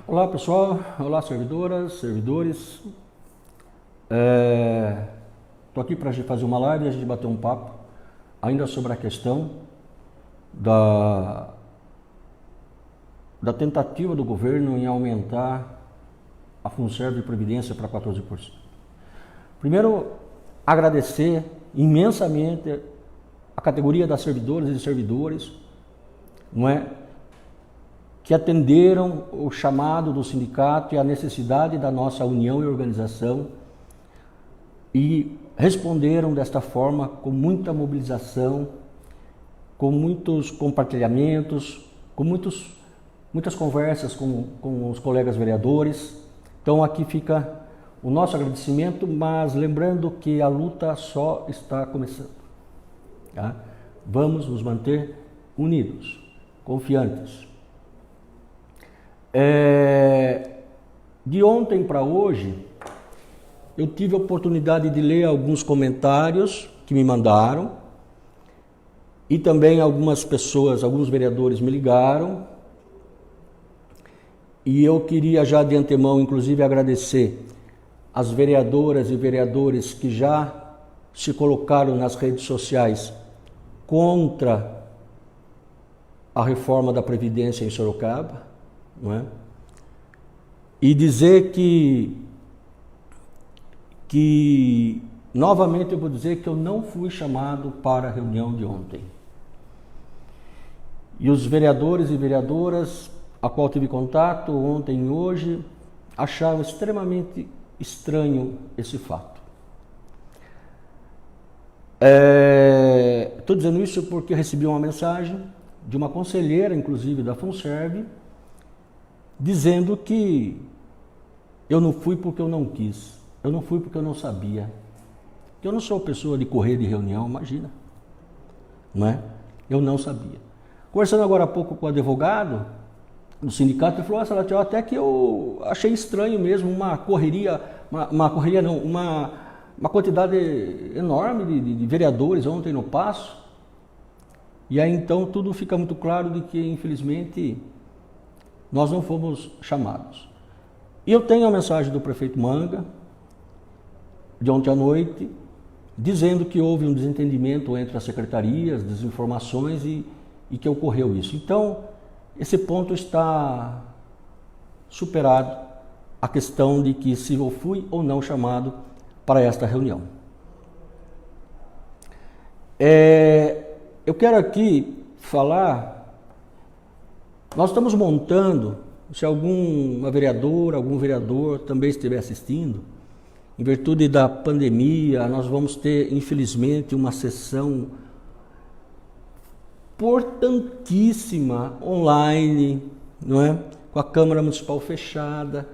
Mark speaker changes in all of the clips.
Speaker 1: Olá pessoal, olá servidoras, servidores. Estou aqui para fazer uma live e a gente bater um papo ainda sobre a questão da tentativa do governo em aumentar a Funserv de Previdência para 14%. Primeiro, agradecer imensamente a categoria das servidoras e servidores, que atenderam o chamado do sindicato e a necessidade da nossa união e organização e responderam desta forma com muita mobilização, com muitos compartilhamentos, com muitas conversas com os colegas vereadores. Então aqui fica o nosso agradecimento, mas lembrando que a luta só está começando. Tá? Vamos nos manter unidos, confiantes. De ontem para hoje, eu tive a oportunidade de ler alguns comentários que me mandaram e também algumas pessoas, alguns vereadores me ligaram e eu queria já de antemão, inclusive, agradecer as vereadoras e vereadores que já se colocaram nas redes sociais contra a reforma da Previdência em Sorocaba. E dizer que novamente eu vou dizer que eu não fui chamado para a reunião de ontem. E os vereadores e vereadoras a qual tive contato ontem e hoje acharam extremamente estranho esse fato. Estou dizendo isso porque recebi uma mensagem de uma conselheira, inclusive da Funserv, dizendo que eu não fui porque eu não quis, eu não fui porque eu não sabia. Eu não sou pessoa de correr de reunião, imagina. Eu não sabia. Conversando agora há pouco com o advogado do sindicato, ele falou, Salatiel, até que eu achei estranho mesmo uma quantidade enorme de vereadores ontem no Paço. E aí então tudo fica muito claro de que, infelizmente, nós não fomos chamados. E eu tenho a mensagem do prefeito Manga, de ontem à noite, dizendo que houve um desentendimento entre as secretarias, desinformações e que ocorreu isso. Então, esse ponto está superado, a questão de que se eu fui ou não chamado para esta reunião. Eu quero aqui falar, nós estamos montando, se alguma vereadora, algum vereador também estiver assistindo, em virtude da pandemia, nós vamos ter, infelizmente, uma sessão importantíssima online, com a Câmara Municipal fechada,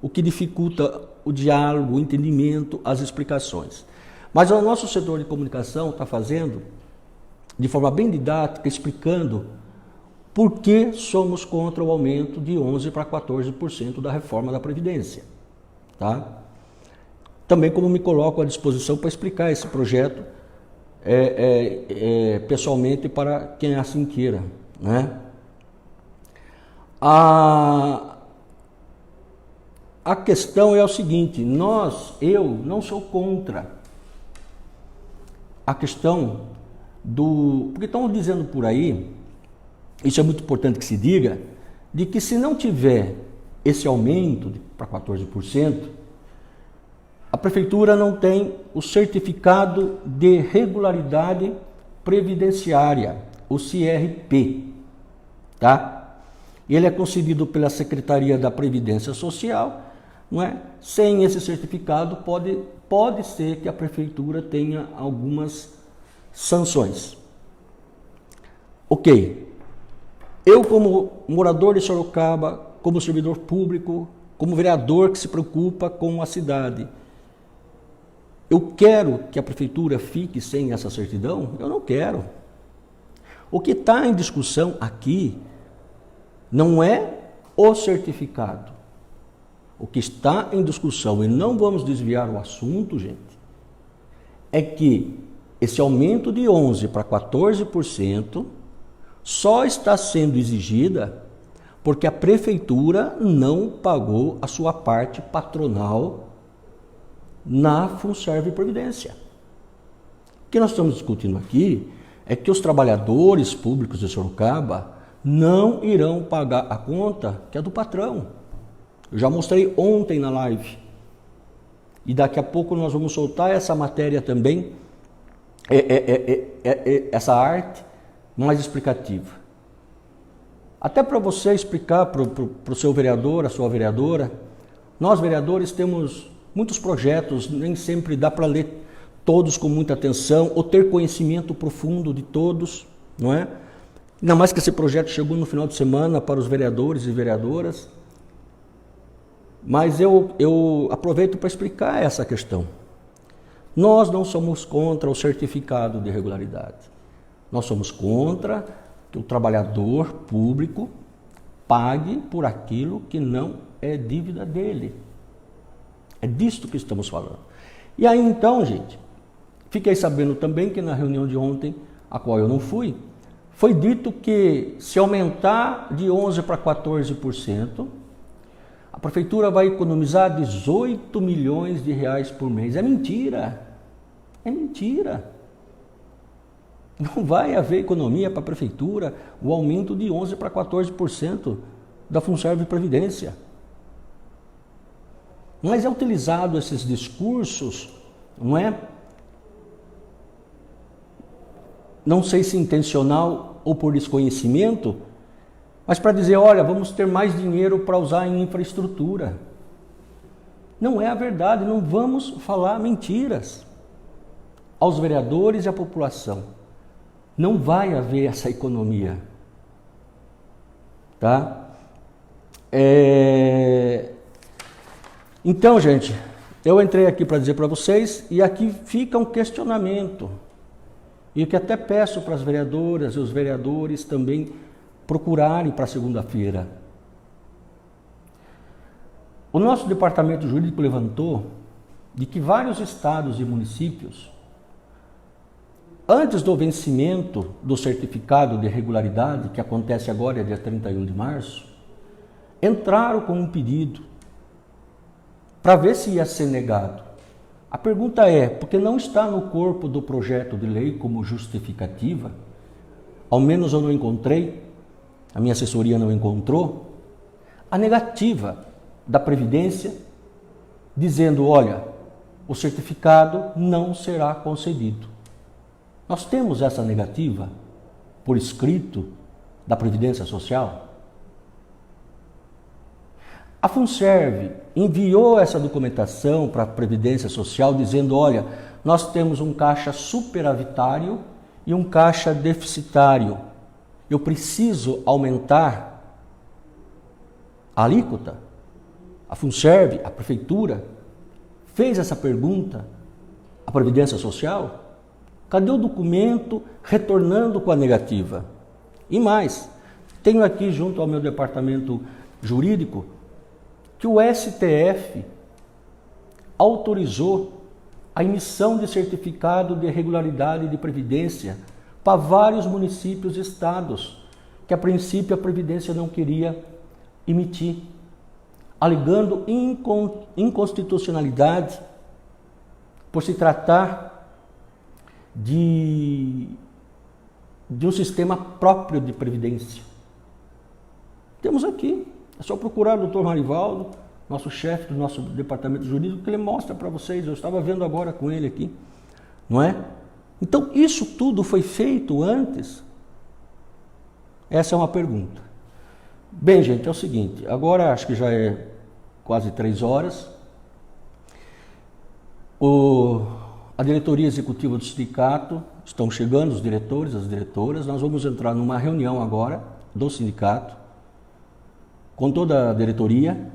Speaker 1: o que dificulta o diálogo, o entendimento, as explicações. Mas o nosso setor de comunicação está fazendo, de forma bem didática, explicando por que somos contra o aumento de 11% para 14% da reforma da Previdência. Tá? Também como me coloco à disposição para explicar esse projeto pessoalmente para quem assim queira. A questão é o seguinte, eu não sou contra a questão porque estão dizendo por aí, isso é muito importante que se diga, de que se não tiver esse aumento para 14%, a prefeitura não tem o certificado de regularidade previdenciária, o CRP, tá? Ele é concedido pela Secretaria da Previdência Social, Sem esse certificado pode ser que a prefeitura tenha algumas sanções. Ok. Eu, como morador de Sorocaba, como servidor público, como vereador que se preocupa com a cidade, eu quero que a prefeitura fique sem essa certidão? Eu não quero. O que está em discussão aqui não é o certificado. O que está em discussão, e não vamos desviar o assunto, gente, é que esse aumento de 11% para 14% só está sendo exigida porque a prefeitura não pagou a sua parte patronal na Funserv Previdência. O que nós estamos discutindo aqui é que os trabalhadores públicos de Sorocaba não irão pagar a conta que é do patrão. Eu já mostrei ontem na live. E daqui a pouco nós vamos soltar essa matéria também, essa arte mais explicativa. Até para você explicar para o seu vereador, a sua vereadora, nós vereadores temos muitos projetos, nem sempre dá para ler todos com muita atenção ou ter conhecimento profundo de todos, não é? Ainda mais que esse projeto chegou no final de semana para os vereadores e vereadoras. Mas eu aproveito para explicar essa questão. Nós não somos contra o certificado de regularidade. Nós somos contra que o trabalhador público pague por aquilo que não é dívida dele. É disto que estamos falando. E aí então, gente, fiquei sabendo também que na reunião de ontem, a qual eu não fui, foi dito que se aumentar de 11% para 14%, a prefeitura vai economizar 18 milhões de reais por mês. É mentira. É mentira. Não vai haver economia para a prefeitura, o aumento de 11% para 14% da Funserv Previdência. Mas é utilizado esses discursos, não é? Não sei se intencional ou por desconhecimento, mas para dizer, olha, vamos ter mais dinheiro para usar em infraestrutura. Não é a verdade, não vamos falar mentiras aos vereadores e à população. Não vai haver essa economia. Tá? Então, gente, eu entrei aqui para dizer para vocês, e aqui fica um questionamento. E que até peço para as vereadoras e os vereadores também procurarem para segunda-feira. O nosso departamento jurídico levantou de que vários estados e municípios, antes do vencimento do certificado de regularidade, que acontece agora, dia 31 de março, entraram com um pedido para ver se ia ser negado. A pergunta é, porque não está no corpo do projeto de lei como justificativa, ao menos eu não encontrei, a minha assessoria não encontrou, a negativa da Previdência, dizendo, olha, o certificado não será concedido. Nós temos essa negativa por escrito da Previdência Social. A Funserv enviou essa documentação para a Previdência Social dizendo, olha, nós temos um caixa superavitário e um caixa deficitário. Eu preciso aumentar a alíquota. A Funserv, a Prefeitura, fez essa pergunta à Previdência Social. Cadê o documento retornando com a negativa? E mais, tenho aqui junto ao meu departamento jurídico que o STF autorizou a emissão de certificado de regularidade de previdência para vários municípios e estados, que a princípio a Previdência não queria emitir, alegando inconstitucionalidade por se tratar de um sistema próprio de previdência. Temos aqui, é só procurar o Dr. Marivaldo, nosso chefe do nosso departamento jurídico, que ele mostra para vocês. Eu estava vendo agora com ele aqui, não é? Então, isso tudo foi feito antes? Essa é uma pergunta. Bem, gente, é o seguinte, agora acho que já é quase 3 horas. A diretoria executiva do sindicato, estão chegando os diretores, as diretoras, nós vamos entrar numa reunião agora do sindicato, com toda a diretoria,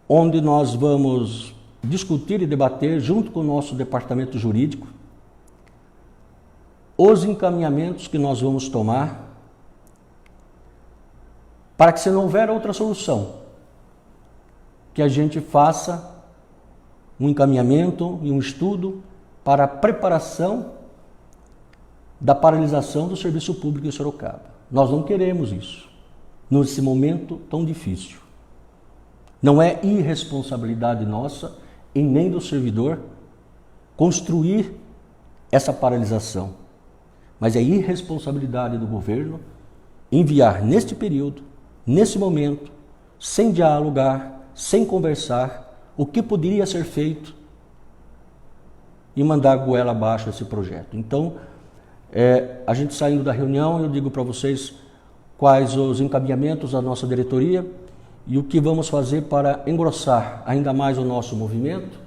Speaker 1: onde nós vamos discutir e debater, junto com o nosso departamento jurídico, os encaminhamentos que nós vamos tomar para que, se não houver outra solução, que a gente faça um encaminhamento e um estudo para a preparação da paralisação do serviço público em Sorocaba. Nós não queremos isso. nesse momento tão difícil. Não é irresponsabilidade nossa e nem do servidor construir essa paralisação, mas é irresponsabilidade do governo enviar neste período, nesse momento, sem dialogar, sem conversar, o que poderia ser feito e mandar a goela abaixo esse projeto. Então, a gente saindo da reunião, eu digo para vocês quais os encaminhamentos da nossa diretoria e o que vamos fazer para engrossar ainda mais o nosso movimento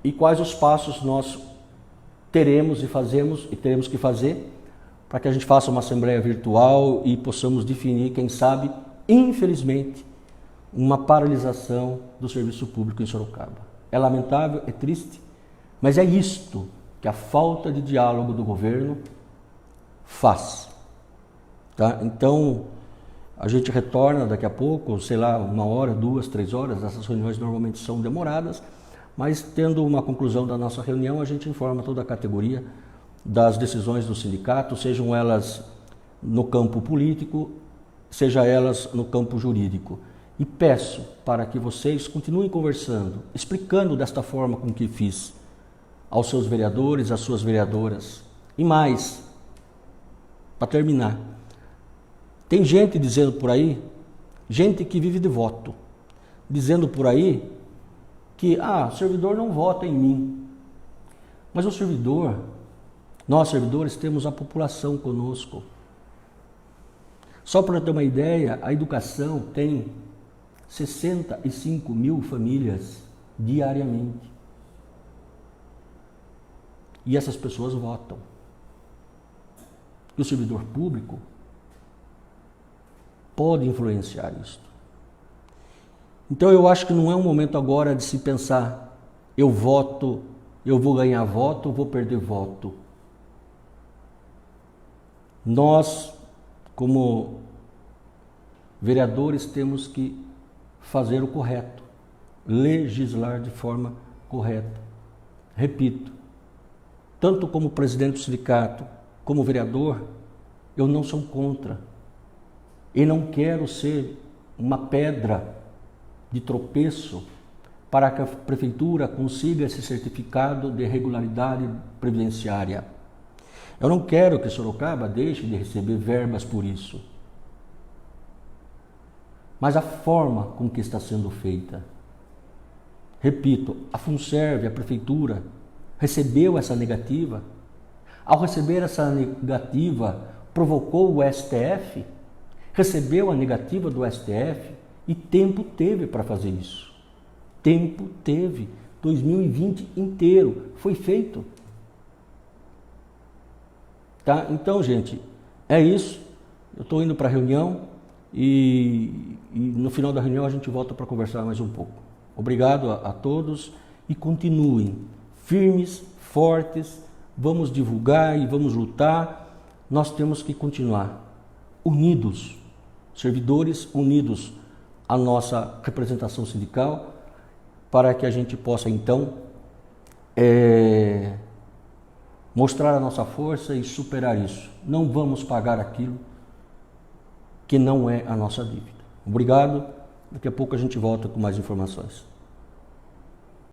Speaker 1: e quais os passos nós teremos e fazemos e teremos que fazer para que a gente faça uma assembleia virtual e possamos definir, quem sabe, infelizmente, uma paralisação do serviço público em Sorocaba. É lamentável, é triste, mas é isto que a falta de diálogo do governo faz. Tá? Então, a gente retorna daqui a pouco, sei lá, 1 hora, 2, 3 horas, essas reuniões normalmente são demoradas, mas tendo uma conclusão da nossa reunião, a gente informa toda a categoria das decisões do sindicato, sejam elas no campo político, seja elas no campo jurídico. E peço para que vocês continuem conversando, explicando desta forma com que fiz aos seus vereadores, às suas vereadoras. E mais, para terminar, tem gente dizendo por aí, gente que vive de voto, dizendo por aí que o servidor não vota em mim. Mas o servidor, nós servidores temos a população conosco. Só para ter uma ideia, a educação tem 65 mil famílias diariamente. E essas pessoas votam. E o servidor público pode influenciar isso. Então eu acho que não é um momento agora de se pensar, eu voto, eu vou ganhar voto, eu vou perder voto. Nós, como vereadores, temos que fazer o correto, legislar de forma correta. Repito, tanto como presidente do sindicato, como vereador, eu não sou contra. E não quero ser uma pedra de tropeço para que a prefeitura consiga esse certificado de regularidade previdenciária. Eu não quero que Sorocaba deixe de receber verbas por isso. Mas a forma com que está sendo feita. Repito, a Funserve, a prefeitura, recebeu essa negativa. Ao receber essa negativa, provocou o STF, recebeu a negativa do STF e tempo teve para fazer isso. Tempo teve. 2020 inteiro foi feito. Tá? Então, gente, é isso. Eu estou indo para a reunião e no final da reunião a gente volta para conversar mais um pouco. Obrigado a todos e continuem firmes, fortes, vamos divulgar e vamos lutar. Nós temos que continuar unidos, servidores unidos à nossa representação sindical, para que a gente possa então mostrar a nossa força e superar isso. Não vamos pagar aquilo que não é a nossa dívida. Obrigado. Daqui a pouco a gente volta com mais informações.